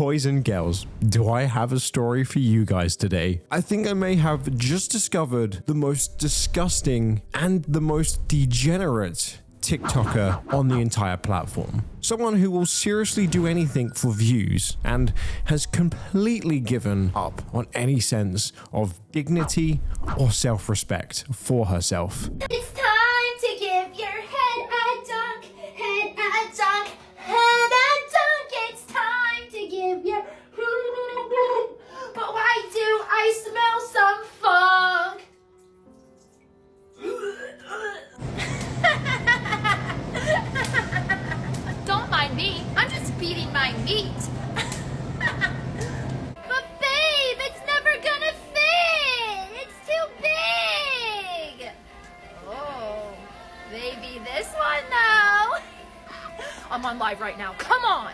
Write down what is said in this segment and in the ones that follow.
Boys and girls, do I have a story for you guys today? I think I may have just discovered the most disgusting and the most degenerate TikToker on the entire platform. Someone who will seriously do anything for views and has completely given up on any sense of dignity or self-respect for herself. It's time to give your head a dunk, head a dunk, head a dunk. It's time to give your but why do I smell some funk? Don't mind me, I'm just beating my meat. But babe, it's never gonna fit. It's too big. Oh, maybe this one though. I'm on live right now, come on.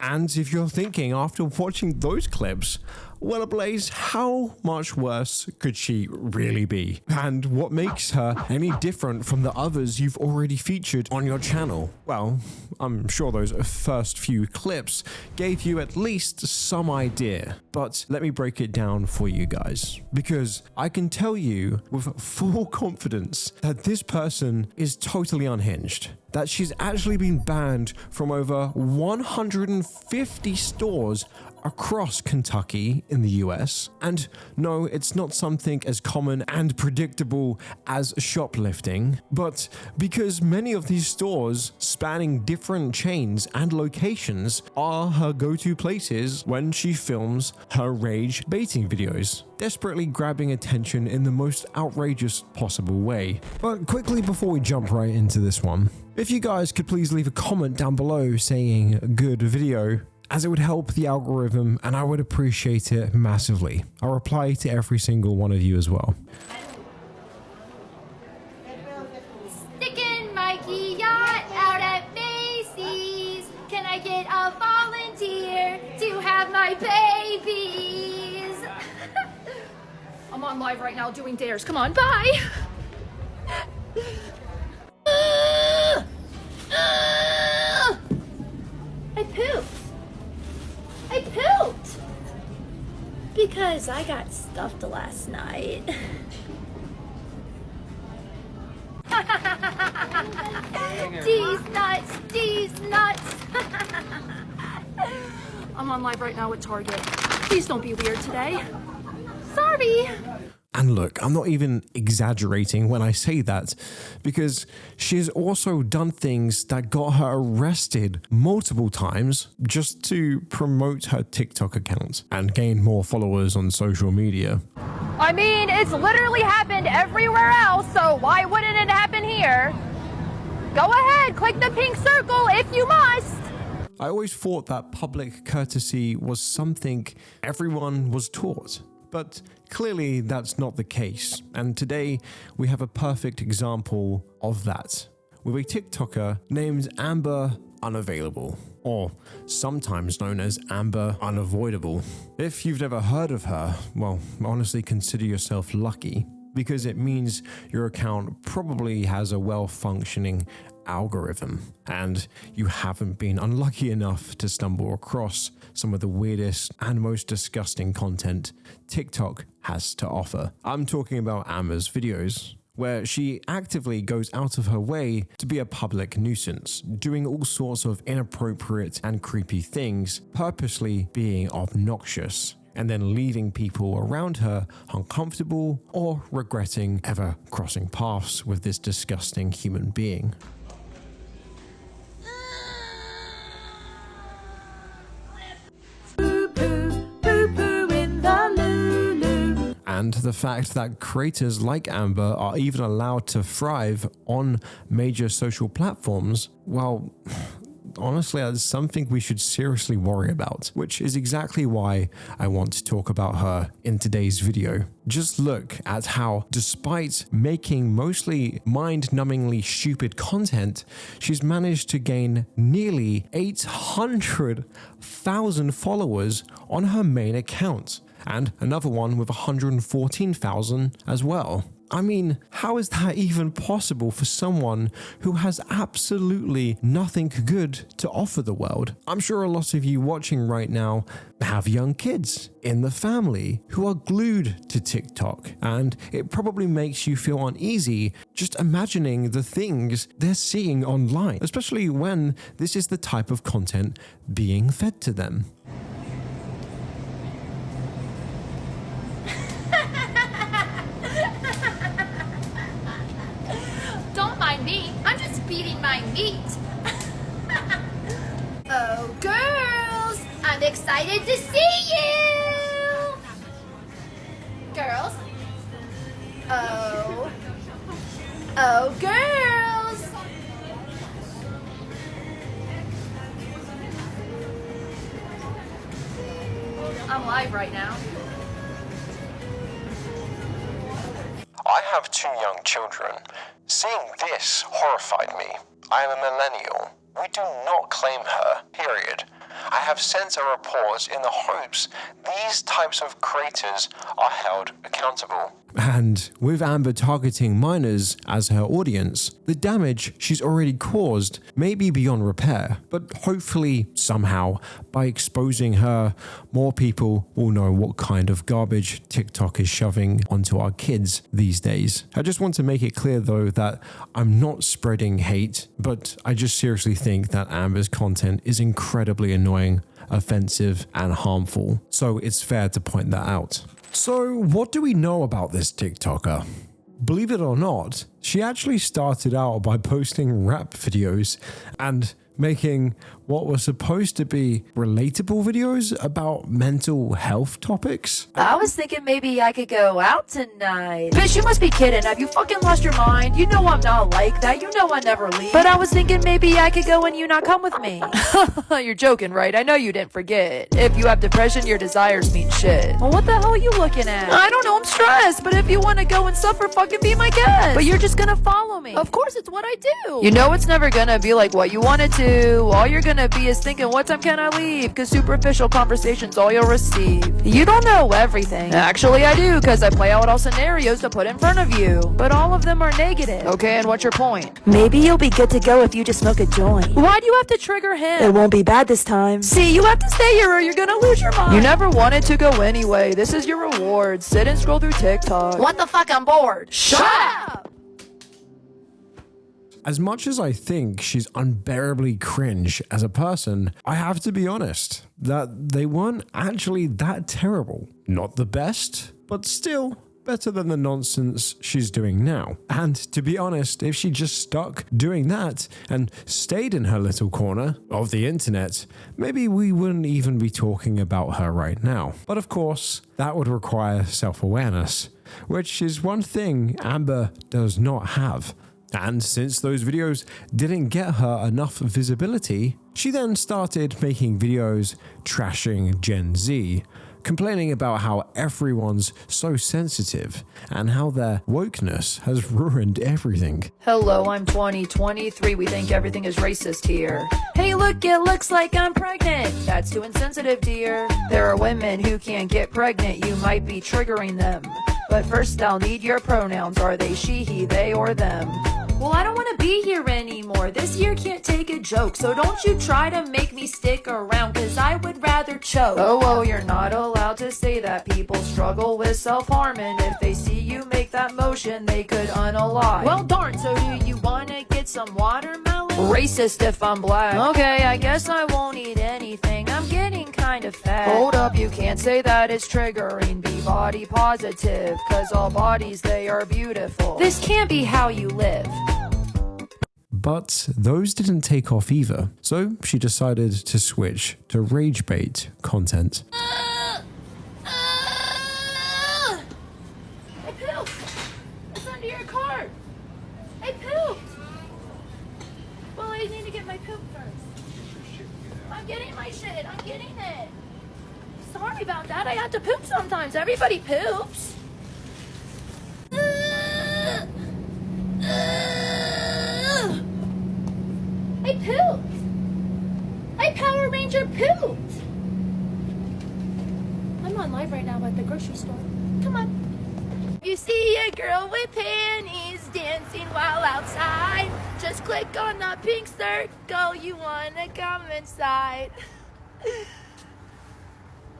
And if you're thinking after watching those clips, well, Blaze, how much worse could she really be? And what makes her any different from the others you've already featured on your channel? Well, I'm sure those first few clips gave you at least some idea, but let me break it down for you guys, because I can tell you with full confidence that this person is totally unhinged, that she's actually been banned from over 150 stores across Kentucky in the US. And no, it's not something as common and predictable as shoplifting, but because many of these stores spanning different chains and locations are her go-to places when she films her rage baiting videos, desperately grabbing attention in the most outrageous possible way. But quickly before we jump right into this one, if you guys could please leave a comment down below saying good video, as it would help the algorithm and I would appreciate it massively. I'll reply to every single one of you as well. Sticking Mikey yacht out at Macy's. Can I get a volunteer to have my babies? I'm on live right now doing dares. Come on, bye. I pooped. I pooped because I got stuffed last night. These nuts, these nuts. I'm on live right now with Target. Please don't be weird today. Sorry. And look, I'm not even exaggerating when I say that, because she's also done things that got her arrested multiple times just to promote her TikTok account and gain more followers on social media. I mean, it's literally happened everywhere else, so why wouldn't it happen here? Go ahead, click the pink circle if you must. I always thought that public courtesy was something everyone was taught. But clearly that's not the case, and today we have a perfect example of that, with a TikToker named Amber Unavailable, or sometimes known as Amber Unavoidable. If you've never heard of her, well, honestly consider yourself lucky, because it means your account probably has a well-functioning algorithm, and you haven't been unlucky enough to stumble across some of the weirdest and most disgusting content TikTok has to offer. I'm talking about Amber's videos, where she actively goes out of her way to be a public nuisance, doing all sorts of inappropriate and creepy things, purposely being obnoxious, and then leaving people around her uncomfortable or regretting ever crossing paths with this disgusting human being. And the fact that creators like Amber are even allowed to thrive on major social platforms, well, honestly, that's something we should seriously worry about, which is exactly why I want to talk about her in today's video. Just look at how, despite making mostly mind-numbingly stupid content, she's managed to gain nearly 800,000 followers on her main account, and another one with 114,000 as well. I mean, how is that even possible for someone who has absolutely nothing good to offer the world? I'm sure a lot of you watching right now have young kids in the family who are glued to TikTok, and it probably makes you feel uneasy just imagining the things they're seeing online, especially when this is the type of content being fed to them. Don't mind me, I'm just feeding my meat. Oh, girls, I'm excited to see you. Girls. Oh, girls. I'm live right now. I have 2 young children. Seeing this horrified me. I am a millennial. We do not claim her, period. I have sent a report in the hopes these types of creators are held accountable. And with Amber targeting minors as her audience, the damage she's already caused may be beyond repair, but hopefully somehow by exposing her, more people will know what kind of garbage TikTok is shoving onto our kids these days. I just want to make it clear though that I'm not spreading hate, but I just seriously think that Amber's content is incredibly annoying, offensive, and harmful, so it's fair to point that out. So what do we know about this TikToker? Believe it or not, she actually started out by posting rap videos and making what were supposed to be relatable videos about mental health topics. I was thinking maybe I could go out tonight. Bitch, you must be kidding. Have you fucking lost your mind? You know I'm not like that. You know I never leave. But I was thinking maybe I could go and you not come with me. You're joking, right? I know you didn't forget. If you have depression, your desires mean shit. Well, what the hell are you looking at? I don't know, I'm stressed. But if you want to go and suffer, fucking be my guest. But you're just gonna follow me. Of course, it's what I do. You know it's never gonna be like what you want it to. All you're gonna be is thinking, what time can I leave? Cause superficial conversation's all you'll receive. You don't know everything. Actually, I do, cause I play out all scenarios to put in front of you. But all of them are negative. Okay, and what's your point? Maybe you'll be good to go if you just smoke a joint. Why do you have to trigger him? It won't be bad this time. See, you have to stay here or you're gonna lose your mind. You never wanted to go anyway. This is your reward. Sit and scroll through TikTok. What the fuck? I'm bored. Shut up! As much as I think she's unbearably cringe as a person, I have to be honest that they weren't actually that terrible. Not the best, but still better than the nonsense she's doing now. And to be honest, if she just stuck doing that and stayed in her little corner of the internet, maybe we wouldn't even be talking about her right now. But of course, that would require self-awareness, which is one thing Amber does not have. And since those videos didn't get her enough visibility, she then started making videos trashing Gen Z, complaining about how everyone's so sensitive and how their wokeness has ruined everything. Hello, I'm 2023. We think everything is racist here. Hey, look, it looks like I'm pregnant. That's too insensitive, dear. There are women who can't get pregnant. You might be triggering them. But first, I'll need your pronouns. Are they she, he, they, or them? Well, I don't want to be here anymore. This year can't take a joke. So don't you try to make me stick around, cause I would rather choke. Oh, you're not allowed to say that. People struggle with self-harm, and if they see you make that motion, they could unalive. Well, darn, so do you want to get some watermelon? Racist if I'm black. Okay, I guess I won't eat anything. I'm getting kind of fat. Hold up, you can't say that, it's triggering. Be body positive, cause all bodies, they are beautiful. This can't be how you live. But those didn't take off either, so she decided to switch to rage bait content. I pooped! It's under your car! I pooped! Well, I need to get my poop first. I'm getting my shit, I'm getting it! Sorry about that, I have to poop sometimes. Everybody poops! I pooped! I Power Ranger pooped! I'm on live right now at the grocery store. Come on. You see a girl with panties dancing while outside. Just click on the pink circle, you wanna come inside.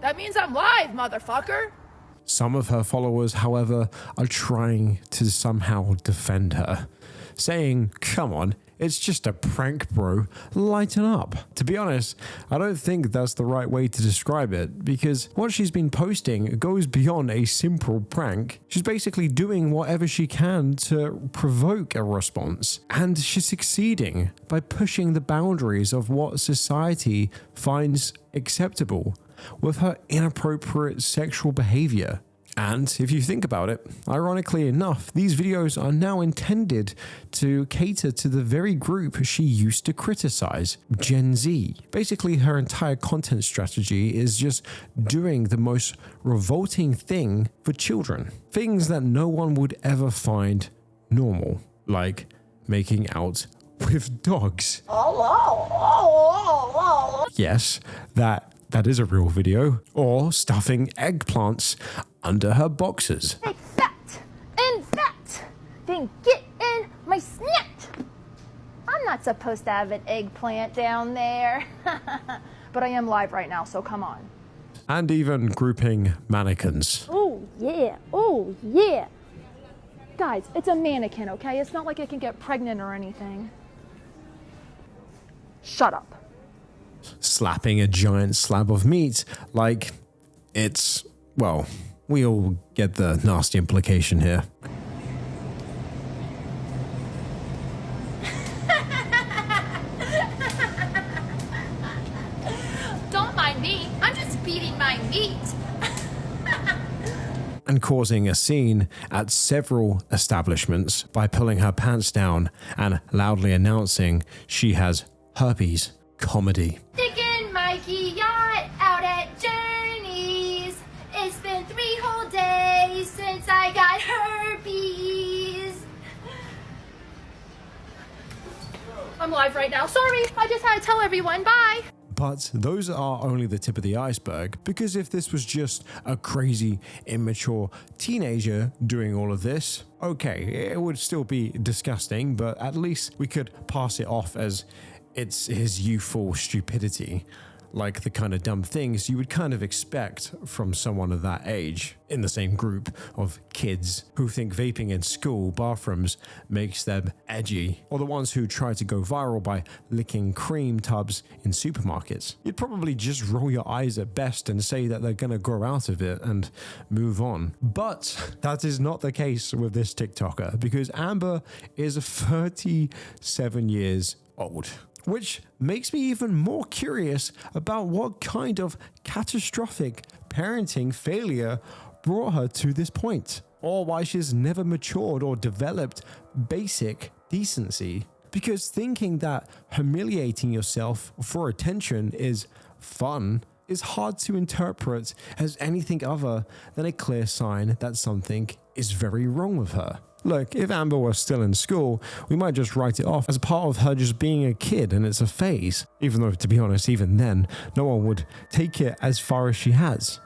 That means I'm live, motherfucker. Some of her followers, however, are trying to somehow defend her, saying, come on, it's just a prank, bro, lighten up. To be honest, I don't think that's the right way to describe it, because what she's been posting goes beyond a simple prank. She's basically doing whatever she can to provoke a response, and she's succeeding by pushing the boundaries of what society finds acceptable with her inappropriate sexual behavior. And if you think about it, ironically enough, these videos are now intended to cater to the very group she used to criticize, Gen Z. Basically, her entire content strategy is just doing the most revolting thing for children. Things that no one would ever find normal, like making out with dogs. Yes, that is a real video. Or stuffing eggplants under her boxers. Hey, fat and fat, then get in my snatch. I'm not supposed to have an eggplant down there. But I am live right now, so come on. And even grouping mannequins. Oh, yeah. Oh, yeah. Guys, it's a mannequin, okay? It's not like it can get pregnant or anything. Shut up. Slapping a giant slab of meat like it's, well, we all get the nasty implication here. Don't mind me. I'm just beating my meat. And causing a scene at several establishments by pulling her pants down and loudly announcing she has herpes. Comedy. Sticking Mikey yacht out at Journey's. It's been 3 whole days since I got herpes. I'm live right now. Sorry, I just had to tell everyone. Bye. But those are only the tip of the iceberg, because if this was just a crazy, immature teenager doing all of this, okay, it would still be disgusting, but at least we could pass it off as it's his youthful stupidity, like the kind of dumb things you would kind of expect from someone of that age, in the same group of kids who think vaping in school bathrooms makes them edgy, or the ones who try to go viral by licking cream tubs in supermarkets. You'd probably just roll your eyes at best and say that they're gonna grow out of it and move on. But that is not the case with this TikToker, because Amber is 37 years old. Which makes me even more curious about what kind of catastrophic parenting failure brought her to this point, or why she's never matured or developed basic decency. Because thinking that humiliating yourself for attention is fun is hard to interpret as anything other than a clear sign that something is very wrong with her. Look, if Amber was still in school, we might just write it off as part of her just being a kid and it's a phase. Even though, to be honest, even then, no one would take it as far as she has.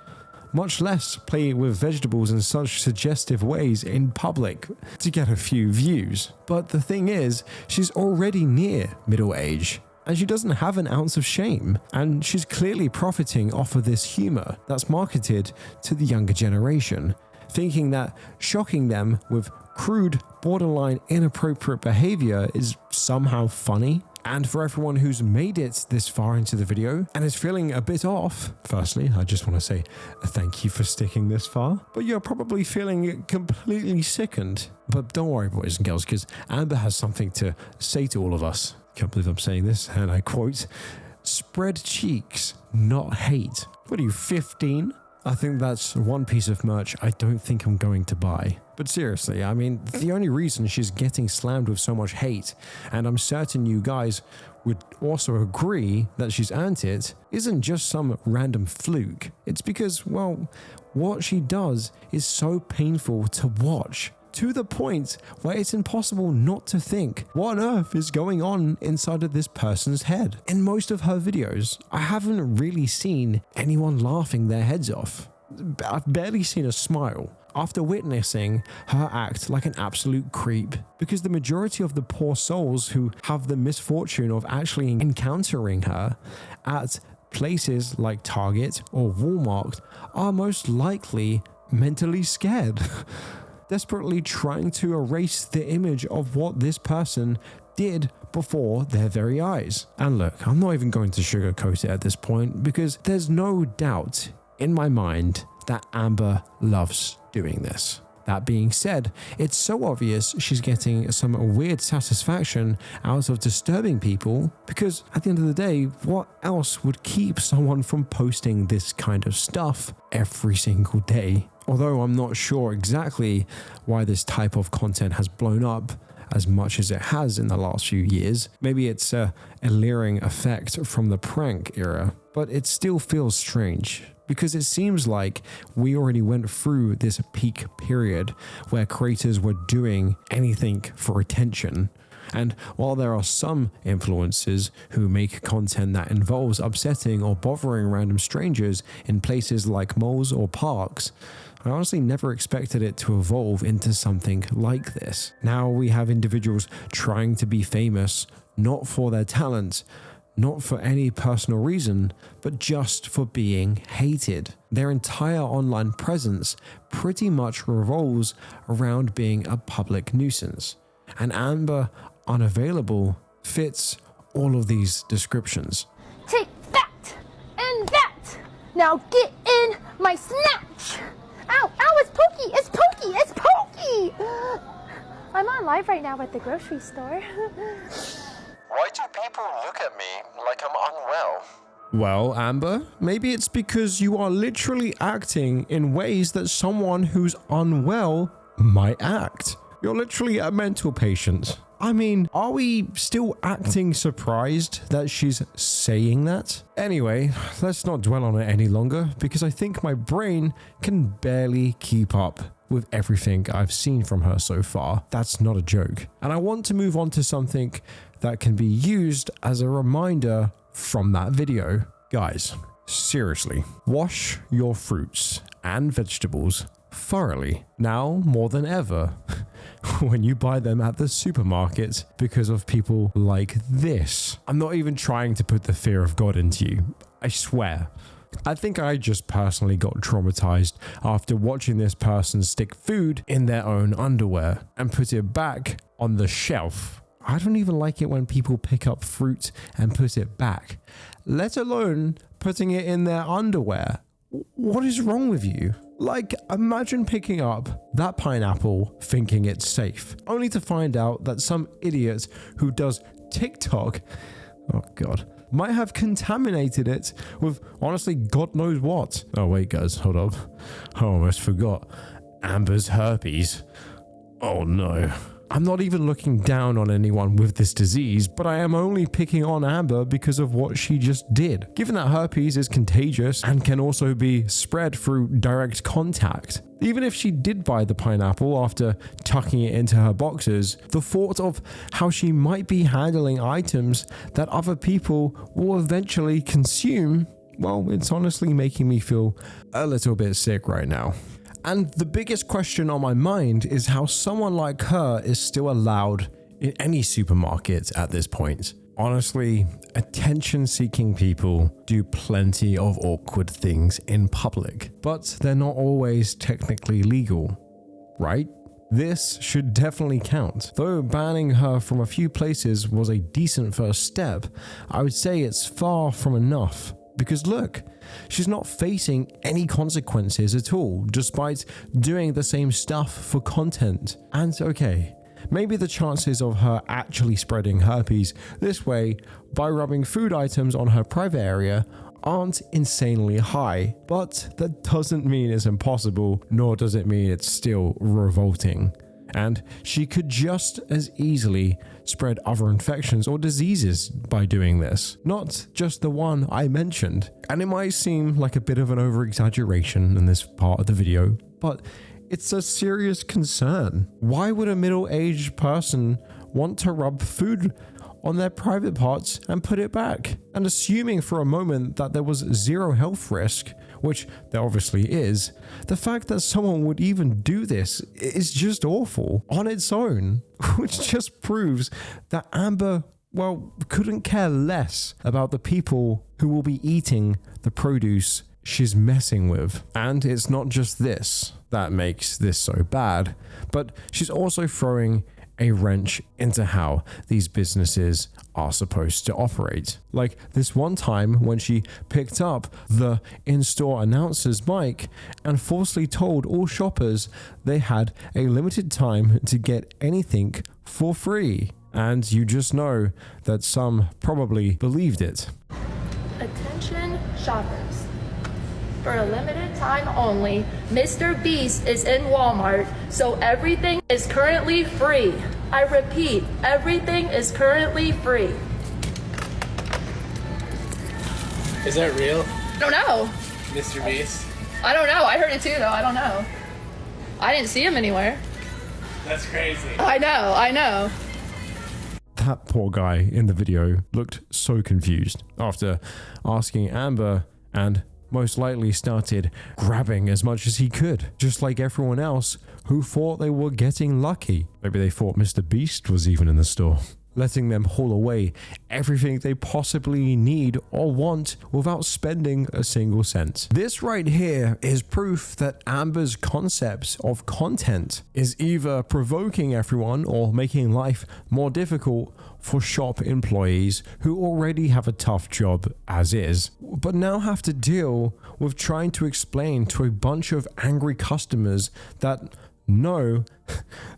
Much less play with vegetables in such suggestive ways in public to get a few views. But the thing is, she's already near middle age. And she doesn't have an ounce of shame. And she's clearly profiting off of this humor that's marketed to the younger generation, thinking that shocking them with crude, borderline inappropriate behavior is somehow funny. And for everyone who's made it this far into the video and is feeling a bit off, firstly, I just want to say thank you for sticking this far, but you're probably feeling completely sickened. But don't worry, boys and girls, because Amber has something to say to all of us. Can't believe I'm saying this, and I quote, "Spread cheeks, not hate." What are you, 15? I think that's one piece of merch I don't think I'm going to buy. But seriously, I mean, the only reason she's getting slammed with so much hate, and I'm certain you guys would also agree that she's earned it, isn't just some random fluke. It's because, well, what she does is so painful to watch, to the point where it's impossible not to think, what on earth is going on inside of this person's head? In most of her videos, I haven't really seen anyone laughing their heads off. I've barely seen a smile. after witnessing her act like an absolute creep. Because the majority of the poor souls who have the misfortune of actually encountering her at places like Target or Walmart are most likely mentally scared, desperately trying to erase the image of what this person did before their very eyes. And look, I'm not even going to sugarcoat it at this point, because there's no doubt in my mind that Amber loves doing this. That being said, it's so obvious she's getting some weird satisfaction out of disturbing people, because at the end of the day, what else would keep someone from posting this kind of stuff every single day? Although I'm not sure exactly why this type of content has blown up as much as it has in the last few years. Maybe it's a alluring effect from the prank era, but it still feels strange, because it seems like we already went through this peak period where creators were doing anything for attention. And while there are some influencers who make content that involves upsetting or bothering random strangers in places like malls or parks, I honestly never expected it to evolve into something like this. Now we have individuals trying to be famous, not for their talent, not for any personal reason, but just for being hated. Their entire online presence pretty much revolves around being a public nuisance. And Amber Unavailable fits all of these descriptions. Take that and that. Now get in my snatch. Ow, ow, it's Pokey, it's Pokey, it's Pokey. I'm on live right now at the grocery store. Why do people look at me like I'm unwell? Well, Amber, maybe it's because you are literally acting in ways that someone who's unwell might act. You're literally a mental patient. I mean, are we still acting surprised that she's saying that? Anyway, let's not dwell on it any longer, because I think my brain can barely keep up with everything I've seen from her so far. That's not a joke. And I want to move on to something that can be used as a reminder from that video. Guys, seriously, wash your fruits and vegetables thoroughly, now more than ever, when you buy them at the supermarket, because of people like this. I'm not even trying to put the fear of God into you, I swear. I think I just personally got traumatized after watching this person stick food in their own underwear and put it back on the shelf. I don't even like it when people pick up fruit and put it back, let alone putting it in their underwear. What is wrong with you? Like, imagine picking up that pineapple thinking it's safe, only to find out that some idiot who does TikTok, oh God, might have contaminated it with honestly God knows what. Oh wait guys, hold up. I almost forgot. Amber's herpes. Oh no. I'm not even looking down on anyone with this disease, but I am only picking on Amber because of what she just did. Given that herpes is contagious and can also be spread through direct contact, even if she did buy the pineapple after tucking it into her boxers, the thought of how she might be handling items that other people will eventually consume, well, it's honestly making me feel a little bit sick right now. And the biggest question on my mind is how someone like her is still allowed in any supermarket at this point. Honestly, attention-seeking people do plenty of awkward things in public, but they're not always technically legal, right? This should definitely count. Though banning her from a few places was a decent first step, I would say it's far from enough. Because look, she's not facing any consequences at all, despite doing the same stuff for content. And okay, maybe the chances of her actually spreading herpes this way by rubbing food items on her private area aren't insanely high, but that doesn't mean it's impossible, nor does it mean it's still revolting. And she could just as easily spread other infections or diseases by doing this, not just the one I mentioned. And it might seem like a bit of an over-exaggeration in this part of the video, but it's a serious concern. Why would a middle-aged person want to rub food on their private parts and put it back. And assuming for a moment that there was zero health risk, which there obviously is, the fact that someone would even do this is just awful on its own, which just proves that Amber, well, couldn't care less about the people who will be eating the produce she's messing with. And it's not just this that makes this so bad, but she's also throwing a wrench into how these businesses are supposed to operate. Like this one time when she picked up the in-store announcer's mic and falsely told all shoppers they had a limited time to get anything for free. And you just know that some probably believed it. Attention shoppers. For a limited time only, Mr. Beast is in Walmart, so everything is currently free. I repeat, everything is currently free. Is that real, I don't know. Mr. Beast? I don't know. I heard it too, though. I don't know. I didn't see him anywhere. That's crazy. I know. That poor guy in the video looked so confused after asking Amber, and most likely started grabbing as much as he could, just like everyone else who thought they were getting lucky. Maybe they thought Mr. Beast was even in the store, letting them haul away everything they possibly need or want without spending a single cent. This right here is proof that Amber's concept of content is either provoking everyone or making life more difficult for shop employees who already have a tough job as is, but now have to deal with trying to explain to a bunch of angry customers that no,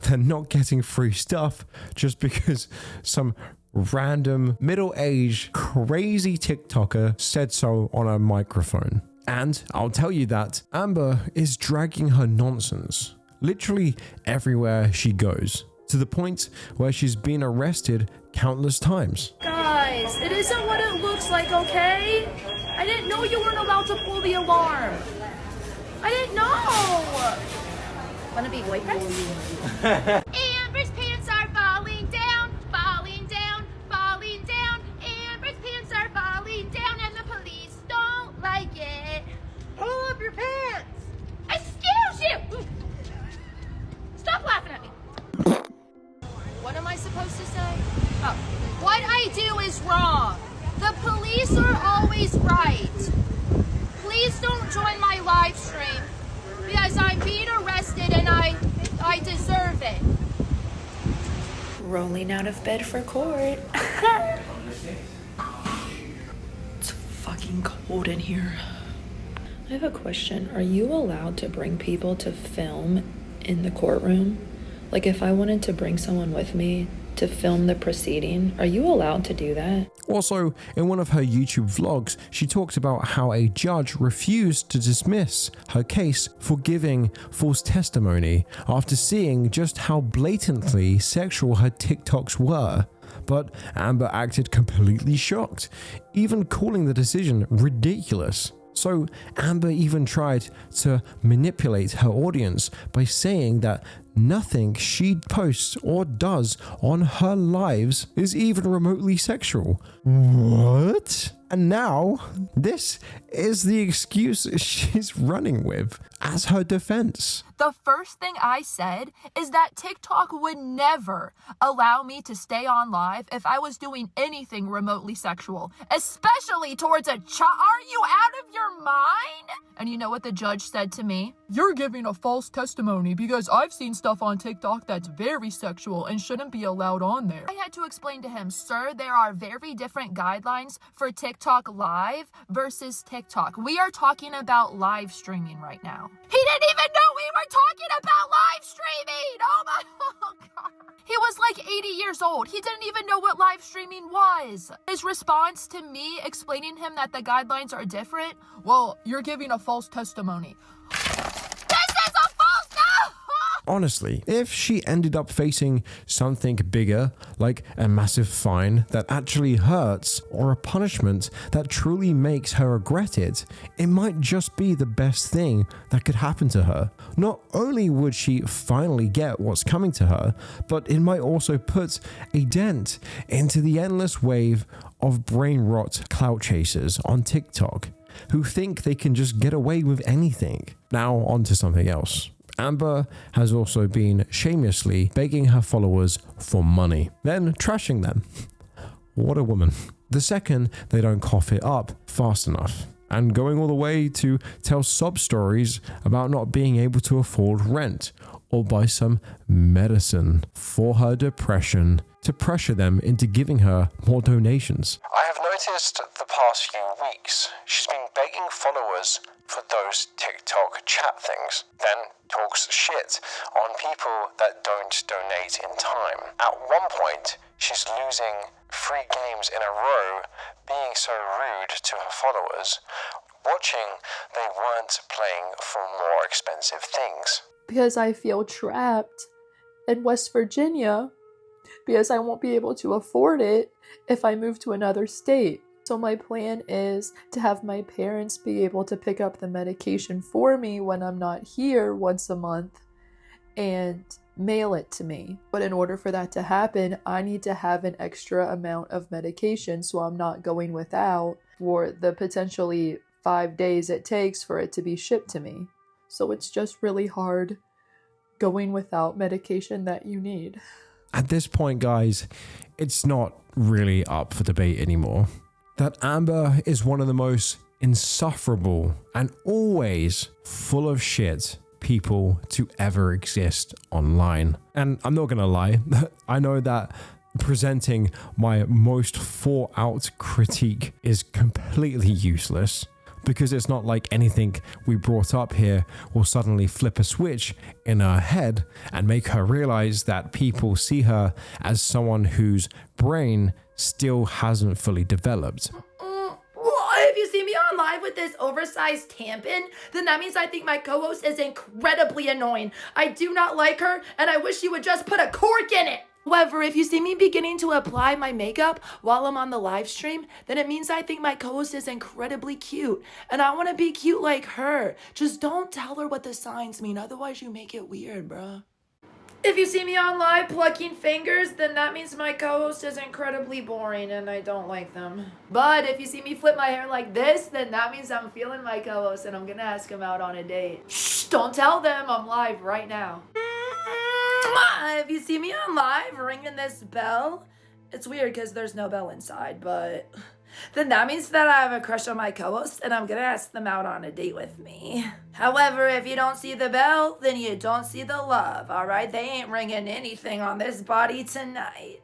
they're not getting free stuff just because some random middle-aged crazy TikToker said so on a microphone. And I'll tell you that Amber is dragging her nonsense literally everywhere she goes, to the point where she's been arrested countless times. Guys, it isn't what it looks like, okay? I didn't know you weren't allowed to pull the alarm. I didn't know. Wanna be boyfriends? Amber's pants are falling down, falling down, falling down. Amber's pants are falling down and the police don't like it. Pull up your pants. Excuse you. Stop laughing at me. What am I supposed to say? Oh, what I do is wrong. The police are always right. Please don't join my live stream because I'm being arrested and I deserve it. Rolling out of bed for court. It's fucking cold in here. I have a question. Are you allowed to bring people to film in the courtroom? Like if I wanted to bring someone with me to film the proceeding, are you allowed to do that? Also, in one of her YouTube vlogs, she talked about how a judge refused to dismiss her case for giving false testimony after seeing just how blatantly sexual her TikToks were. But Amber acted completely shocked, even calling the decision ridiculous. So Amber even tried to manipulate her audience by saying that nothing she posts or does on her lives is even remotely sexual. What? And now, this is the excuse she's running with as her defense. The first thing I said is that TikTok would never allow me to stay on live if I was doing anything remotely sexual, especially towards a child. Are you out of your mind? And you know what the judge said to me? You're giving a false testimony because I've seen stuff on TikTok that's very sexual and shouldn't be allowed on there. I had to explain to him, sir, there are very different guidelines for TikTok Live versus TikTok. We are talking about live streaming right now. He didn't even know we were talking about live streaming! Oh God. He was like 80 years old. He didn't even know what live streaming was. His response to me explaining him that the guidelines are different, well, you're giving a false testimony. This is a false Honestly, if she ended up facing something bigger, like a massive fine that actually hurts, or a punishment that truly makes her regret it, it might just be the best thing that could happen to her. Not only would she finally get what's coming to her, but it might also put a dent into the endless wave of brain rot clout chasers on TikTok who think they can just get away with anything. Now on to something else. Amber has also been shamelessly begging her followers for money, then trashing them. What a woman. The second they don't cough it up fast enough, and going all the way to tell sob stories about not being able to afford rent or buy some medicine for her depression to pressure them into giving her more donations. I have noticed the past few weeks she's been begging followers for those TikTok chat things, then talks shit on people that don't donate in time. At one point, she's losing 3 games in a row, being so rude to her followers, watching they weren't playing for more expensive things. Because I feel trapped in West Virginia, because I won't be able to afford it if I move to another state. So my plan is to have my parents be able to pick up the medication for me when I'm not here once a month and mail it to me. But in order for that to happen, I need to have an extra amount of medication so I'm not going without for the potentially 5 days it takes for it to be shipped to me. So it's just really hard going without medication that you need. At this point, guys, it's not really up for debate anymore. That Amber is one of the most insufferable and always full of shit people to ever exist online. And I'm not gonna lie, I know that presenting my most thought out critique is completely useless, because it's not like anything we brought up here will suddenly flip a switch in her head and make her realize that people see her as someone whose brain still hasn't fully developed. If you see me on live with this oversized tampon, then that means I think my co-host is incredibly annoying. I do not like her, and I wish you would just put a cork in it. However, if you see me beginning to apply my makeup while I'm on the live stream, then it means I think my co-host is incredibly cute, and I want to be cute like her. Just don't tell her what the signs mean, otherwise you make it weird, bruh. If you see me on live plucking fingers, then that means my co-host is incredibly boring and I don't like them. But if you see me flip my hair like this, then that means I'm feeling my co-host and I'm gonna ask him out on a date. Shh, don't tell them, I'm live right now. If you see me on live ringing this bell, it's weird because there's no bell inside, but then that means that I have a crush on my co-host and I'm gonna ask them out on a date with me. However, if you don't see the bell, then you don't see the love, alright? They ain't ringing anything on this body tonight.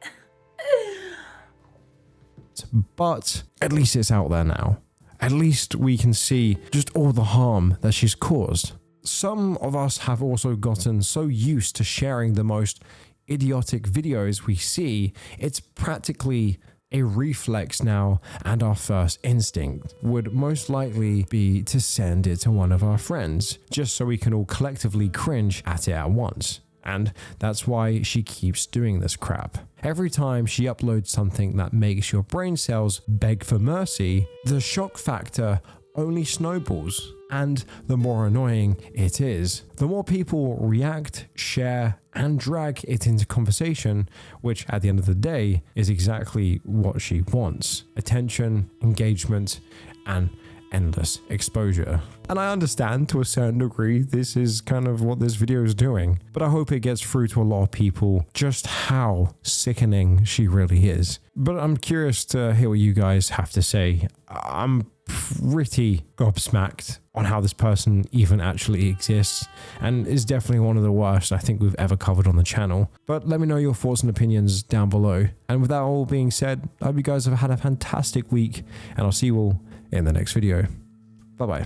But at least it's out there now. At least we can see just all the harm that she's caused. Some of us have also gotten so used to sharing the most idiotic videos we see, it's practically a reflex now, and our first instinct would most likely be to send it to one of our friends, just so we can all collectively cringe at it at once. And that's why she keeps doing this crap. Every time she uploads something that makes your brain cells beg for mercy, the shock factor only snowballs. And the more annoying it is, the more people react, share, and drag it into conversation, which at the end of the day is exactly what she wants: attention, engagement, and endless exposure. And I understand to a certain degree this is kind of what this video is doing, but I hope it gets through to a lot of people just how sickening she really is. But I'm curious to hear what you guys have to say. I'm pretty gobsmacked on how this person even actually exists, and is definitely one of the worst I think we've ever covered on the channel. But let me know your thoughts and opinions down below. And with that all being said, I hope you guys have had a fantastic week, and I'll see you all in the next video. Bye bye.